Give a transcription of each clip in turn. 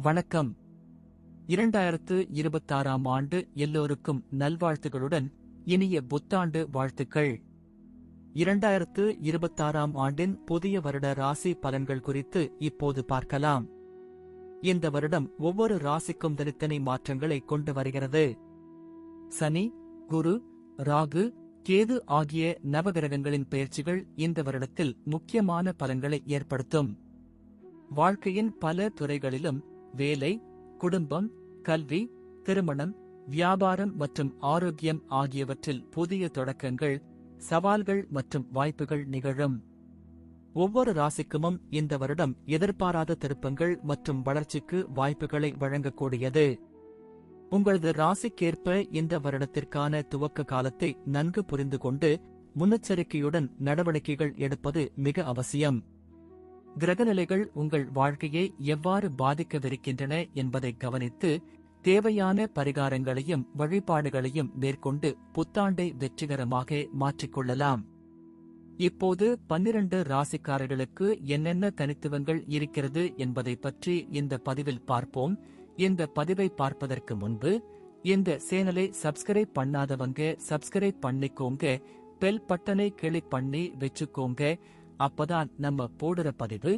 வணக்கம். 2026ஆம் ஆண்டு எல்லோருக்கும் நல்வாழ்த்துகளுடன் இனிய புத்தாண்டு வாழ்த்துக்கள். 2026ஆம் ஆண்டின் புதிய வருட ராசி பலன்கள் குறித்து இப்போது பார்க்கலாம். இந்த வருடம் ஒவ்வொரு ராசிக்கும் தனித்தனி மாற்றங்களை கொண்டு வருகிறது. சனி, குரு, ராகு, கேது ஆகிய நவகிரகங்களின் பெயர்ச்சிகள் இந்த வருடத்தில் முக்கியமான பலன்களை ஏற்படுத்தும். வாழ்க்கையின் பல துறைகளிலும் வேலை, குடும்பம், கல்வி, திருமணம், வியாபாரம் மற்றும் ஆரோக்கியம் ஆகியவற்றில் புதிய தொடக்கங்கள், சவால்கள் மற்றும் வாய்ப்புகள் நிகழும். ஒவ்வொரு ராசிக்குமும் இந்த வருடம் எதிர்பாராத திருப்பங்கள் மற்றும் வளர்ச்சிக்கு வாய்ப்புகளை வழங்கக்கூடியது. உங்களது ராசிக்கேற்ப இந்த வருடத்திற்கான துவக்க காலத்தை நன்கு புரிந்து கொண்டு முன்னெச்சரிக்கையுடன் நடவடிக்கைகள் எடுப்பது மிக அவசியம். கிரகநிலைகள் உங்கள் வாழ்க்கையை எவ்வாறு பாதிக்கவிருக்கின்றன என்பதை கவனித்து தேவையான பரிகாரங்களையும் வழிபாடுகளையும் மேற்கொண்டு புத்தாண்டை வெற்றிகரமாக மாற்றிக்கொள்ளலாம். இப்போது 12 ராசிக்காரர்களுக்கு என்னென்ன தனித்துவங்கள் இருக்கிறது என்பதை பற்றி இந்த பதிவில் பார்ப்போம். இந்த பதிவை பார்ப்பதற்கு முன்பு இந்த சேனலை சப்ஸ்கிரைப் பண்ணாதவங்க சப்ஸ்கிரைப் பண்ணிக்கோங்க, பெல் பட்டனை கிளிக் பண்ணி வச்சுக்கோங்க. அப்பதான் நம்ம போடுற பதிவு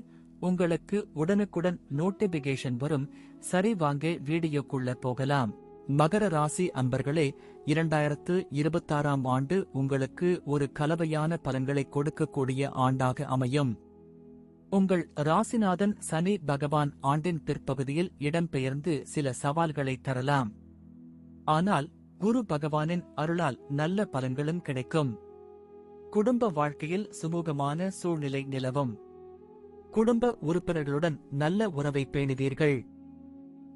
உங்களுக்கு உடனுக்குடன் நோட்டிபிகேஷன் வரும். சரி, வாங்க வீடியோக்குள்ள போகலாம். மகர ராசி அன்பர்களே, 2026ஆம் ஆண்டு உங்களுக்கு ஒரு கலவையான பலன்களை கொடுக்கக்கூடிய ஆண்டாக அமையும். உங்கள் ராசிநாதன் சனி பகவான் ஆண்டின் பிற்பகுதியில் இடம்பெயர்ந்து சில சவால்களை தரலாம். ஆனால் குரு பகவானின் அருளால் நல்ல பலன்களும் கிடைக்கும். குடும்ப வாழ்க்கையில் சுமூகமான சூழ்நிலை நிலவும். குடும்ப உறுப்பினர்களுடன் நல்ல உறவை பேணுவீர்கள்.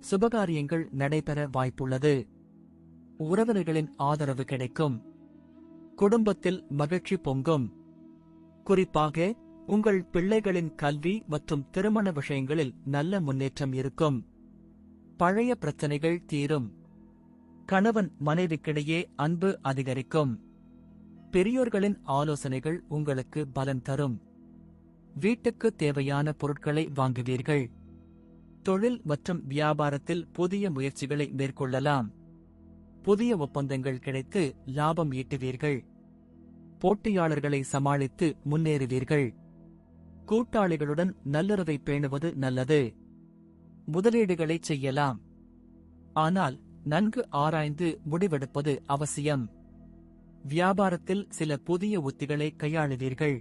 சுபகாரியங்கள் நடைபெற வாய்ப்புள்ளது. உறவினர்களின் ஆதரவு கிடைக்கும். குடும்பத்தில் மகிழ்ச்சி பொங்கும். குறிப்பாக உங்கள் பிள்ளைகளின் கல்வி மற்றும் திருமண விஷயங்களில் நல்ல முன்னேற்றம் இருக்கும். பழைய பிரச்சனைகள் தீரும். கணவன் மனைவிக்கிடையே அன்பு அதிகரிக்கும். பெரியோர்களின் ஆலோசனைகள் உங்களுக்கு பலன் தரும். வீட்டுக்கு தேவையான பொருட்களை வாங்குவீர்கள். தொழில் மற்றும் வியாபாரத்தில் புதிய முயற்சிகளை மேற்கொள்ளலாம். புதிய ஒப்பந்தங்கள் கிடைத்து லாபம் ஈட்டுவீர்கள். போட்டியாளர்களை சமாளித்து முன்னேறுவீர்கள். கூட்டாளிகளுடன் நல்லுறவை பேணுவது நல்லது. முதலீடுகளை செய்யலாம். ஆனால் நன்கு ஆராய்ந்து முடிவெடுப்பது அவசியம். வியாபாரத்தில் சில புதிய உத்திகளை கையாளுவீர்கள்.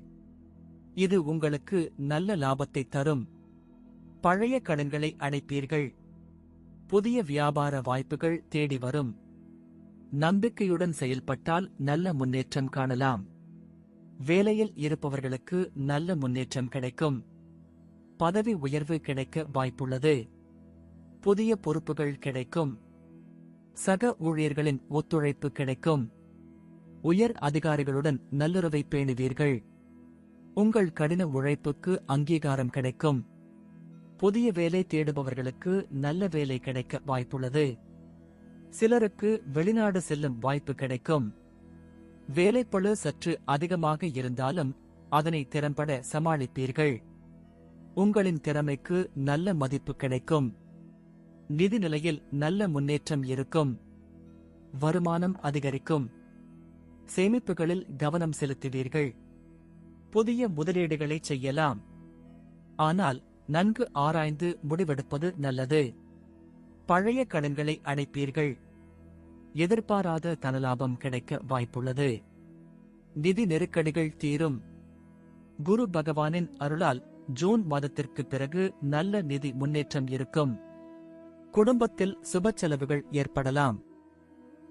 இது உங்களுக்கு நல்ல லாபத்தை தரும். பழைய கடன்களை அடைப்பீர்கள். புதிய வியாபார வாய்ப்புகள் தேடி வரும். நம்பிக்கையுடன் செயல்பட்டால் நல்ல முன்னேற்றம் காணலாம். வேலையில் இருப்பவர்களுக்கு நல்ல முன்னேற்றம் கிடைக்கும். பதவி உயர்வு கிடைக்க வாய்ப்புள்ளது. புதிய பொறுப்புகள் கிடைக்கும். சக ஊழியர்களின் ஒத்துழைப்பு கிடைக்கும். உயர் அதிகாரிகளுடன் நல்லுறவை பேணுவீர்கள். உங்கள் கடின உழைப்புக்கு அங்கீகாரம் கிடைக்கும். புதிய வேலை தேடுபவர்களுக்கு நல்ல வேலை கிடைக்க வாய்ப்புள்ளது. சிலருக்கு வெளிநாடு செல்லும் வாய்ப்பு கிடைக்கும். வேலைப்பளு சற்று அதிகமாக இருந்தாலும் அதனை திறம்பட சமாளிப்பீர்கள். உங்களின் திறமைக்கு நல்ல மதிப்பு கிடைக்கும். நிதி நிலையில் நல்ல முன்னேற்றம் இருக்கும். வருமானம் அதிகரிக்கும். சேமிப்புகளில் கவனம் செலுத்துவீர்கள். புதிய முதலீடுகளை செய்யலாம். ஆனால் நன்கு ஆராய்ந்து முடிவெடுப்பது நல்லது. பழைய கடன்களை அடைப்பீர்கள். எதிர்பாராத தனலாபம் கிடைக்க வாய்ப்புள்ளது. நிதி நெருக்கடிகள் தீரும். குரு பகவானின் அருளால் ஜூன் மாதத்திற்கு பிறகு நல்ல நிதி முன்னேற்றம் இருக்கும். குடும்பத்தில் சுப செலவுகள் ஏற்படலாம்.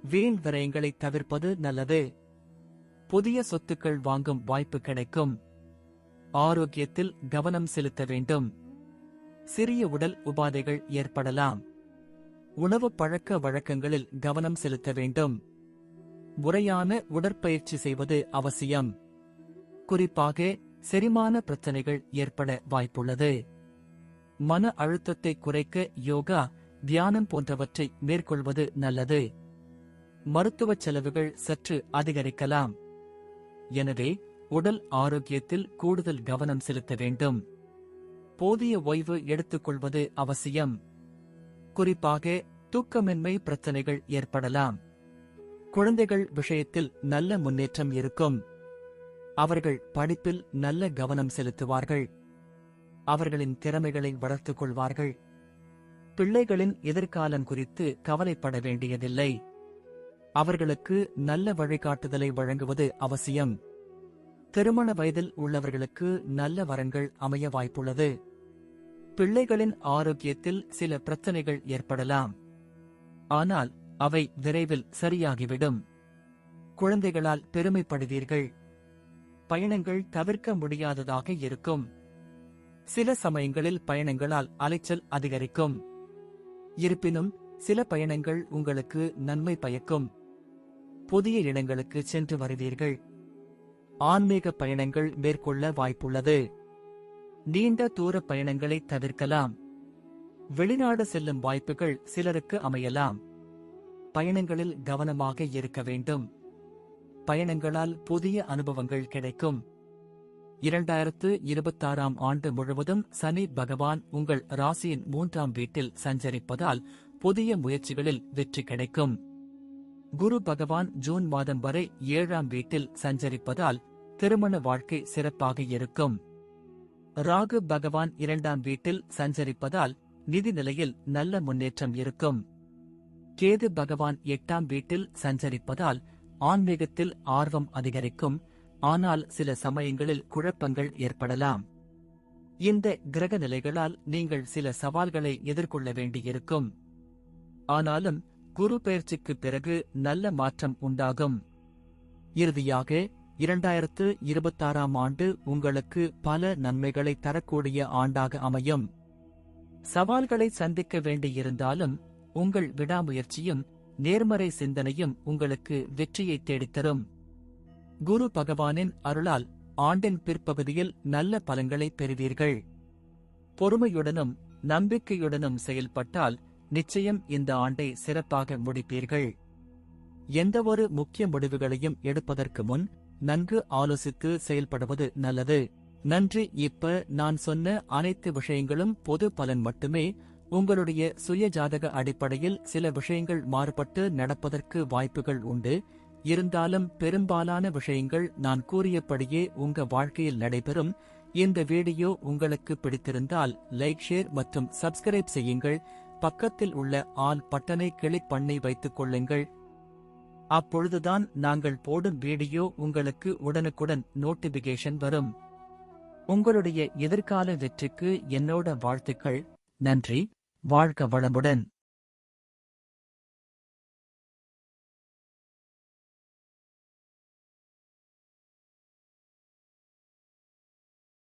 வீண் விரயங்களை தவிர்ப்பது நல்லது. புதிய சொத்துக்கள் வாங்கும் வாய்ப்பு கிடைக்கும். ஆரோக்கியத்தில் கவனம் செலுத்த வேண்டும். சிறிய உடல் உபாதைகள் ஏற்படலாம். உணவு பழக்க வழக்கங்களில் கவனம் செலுத்த வேண்டும். முறையான உடற்பயிற்சி செய்வது அவசியம். குறிப்பாக செரிமான பிரச்சனைகள் ஏற்பட வாய்ப்புள்ளது. மன அழுத்தத்தை குறைக்க யோகா, தியானம் போன்றவற்றை மேற்கொள்வது நல்லது. மருத்துவச் செலவுகள் சற்று அதிகரிக்கலாம். எனவே உடல் ஆரோக்கியத்தில் கூடுதல் கவனம் செலுத்த வேண்டும். போதிய ஓய்வு எடுத்துக்கொள்வது அவசியம். குறிப்பாக தூக்கமின்மை பிரச்சனைகள் ஏற்படலாம். குழந்தைகள் விஷயத்தில் நல்ல முன்னேற்றம் இருக்கும். அவர்கள் படிப்பில் நல்ல கவனம் செலுத்துவார்கள். அவர்களின் திறமைகளை வளர்த்துக் கொள்வார்கள். பிள்ளைகளின் எதிர்காலம் குறித்து கவலைப்பட வேண்டியதில்லை. அவர்களுக்கு நல்ல வழிகாட்டுதலை வழங்குவது அவசியம். திருமண வயதில் உள்ளவர்களுக்கு நல்ல வரன்கள் அமைய வாய்ப்புள்ளது. பிள்ளைகளின் ஆரோக்கியத்தில் சில பிரச்சனைகள் ஏற்படலாம். ஆனால் அவை விரைவில் சரியாகிவிடும். குழந்தைகளால் பெருமைப்படுவீர்கள். பயணங்கள் தவிர்க்க முடியாததாக இருக்கும். சில சமயங்களில் பயணங்களால் அலைச்சல் அதிகரிக்கும். இருப்பினும் சில பயணங்கள் உங்களுக்கு நன்மை பயக்கும். புதிய இடங்களுக்கு சென்று வருவீர்கள். ஆன்மீக பயணங்கள் மேற்கொள்ள வாய்ப்புள்ளது. நீண்ட தூர பயணங்களை தவிர்க்கலாம். வெளிநாடு செல்லும் வாய்ப்புகள் சிலருக்கு அமையலாம். பயணங்களில் கவனமாக இருக்க வேண்டும். பயணங்களால் புதிய அனுபவங்கள் கிடைக்கும். 2026ஆம் ஆண்டு முழுவதும் சனி பகவான் உங்கள் ராசியின் 3ஆம் வீட்டில் சஞ்சரிப்பதால் புதிய முயற்சிகளில் வெற்றி கிடைக்கும். குரு பகவான் ஜூன் மாதம் வரை 7ஆம் வீட்டில் சஞ்சரிப்பதால் திருமண வாழ்க்கை சிறப்பாக இருக்கும். ராகு பகவான் 2ஆம் வீட்டில் சஞ்சரிப்பதால் நிதி நிலையில் நல்ல முன்னேற்றம் இருக்கும். கேது பகவான் 8ஆம் வீட்டில் சஞ்சரிப்பதால் ஆன்மீகத்தில் ஆர்வம் அதிகரிக்கும். ஆனால் சில சமயங்களில் குழப்பங்கள் ஏற்படலாம். இந்த கிரக நிலைகளால் நீங்கள் சில சவால்களை எதிர்கொள்ள வேண்டியிருக்கும். ஆனாலும் குரு பெயர்ச்சிக்கு பிறகு நல்ல மாற்றம் உண்டாகும். இறுதியாக 2026ஆம் ஆண்டு உங்களுக்கு பல நன்மைகளை தரக்கூடிய ஆண்டாக அமையும். சவால்களை சந்திக்க வேண்டியிருந்தாலும் உங்கள் விடாமுயற்சியும் நேர்மறை சிந்தனையும் உங்களுக்கு வெற்றியை தேடித்தரும். குரு பகவானின் அருளால் ஆண்டின் பிற்பகுதியில் நல்ல பலன்களை பெறுவீர்கள். பொறுமையுடனும் நம்பிக்கையுடனும் செயல்பட்டால் நிச்சயம் இந்த ஆண்டை சிறப்பாக முடிப்பீர்கள். எந்தவொரு முக்கிய முடிவுகளையும் எடுப்பதற்கு முன் நன்கு ஆலோசித்து செயல்படுவது நல்லது. நன்றி. இப்ப நான் சொன்ன அனைத்து விஷயங்களும் பொது பலன் மட்டுமே. உங்களுடைய சுய ஜாதக அடிப்படையில் சில விஷயங்கள் மாறுபட்டு நடப்பதற்கு வாய்ப்புகள் உண்டு. இருந்தாலும் பெரும்பாலான விஷயங்கள் நான் கூறியபடியே உங்க வாழ்க்கையில் நடைபெறும். இந்த வீடியோ உங்களுக்கு பிடித்திருந்தால் லைக், ஷேர் மற்றும் சப்ஸ்கிரைப் செய்யுங்கள். பக்கத்தில் உள்ள ஆல் பட்டனை கிளிக் பண்ணி வைத்துக் கொள்ளுங்கள். அப்பொழுதுதான் நாங்கள் போடும் வீடியோ உங்களுக்கு உடனுக்குடன் நோட்டிபிகேஷன் வரும். உங்களுடைய எதிர்கால வெற்றிக்கு என்னோட வாழ்த்துக்கள். நன்றி. வாழ்க வளமுடன்.